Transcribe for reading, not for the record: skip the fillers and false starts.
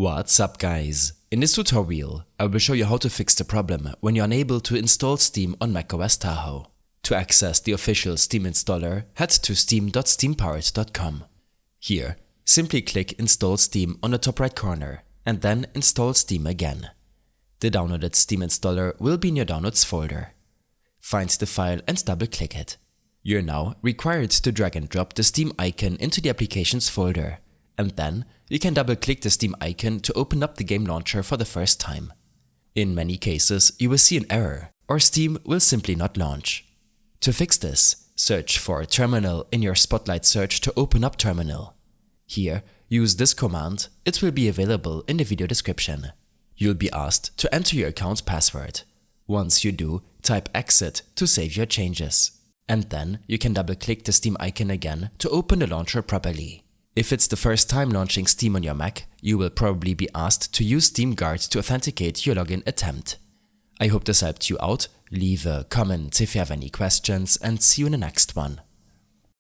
What's up guys? In this tutorial, I will show you how to fix the problem when you're unable to install Steam on macOS Tahoe. To access the official Steam installer, head to steam.steampowered.com. Here, simply click Install Steam on the top right corner and then install Steam again. The downloaded Steam installer will be in your Downloads folder. Find the file and double-click it. You're now required to drag and drop the Steam icon into the Applications folder, and then you can double-click the Steam icon to open up the game launcher for the first time. In many cases, you will see an error, or Steam will simply not launch. To fix this, search for Terminal in your Spotlight search to open up Terminal. Here, use this command, it will be available in the video description. You'll be asked to enter your account password. Once you do, type exit to save your changes. And then you can double-click the Steam icon again to open the launcher properly. If it's the first time launching Steam on your Mac, you will probably be asked to use Steam Guard to authenticate your login attempt. I hope this helped you out. Leave a comment if you have any questions and see you in the next one.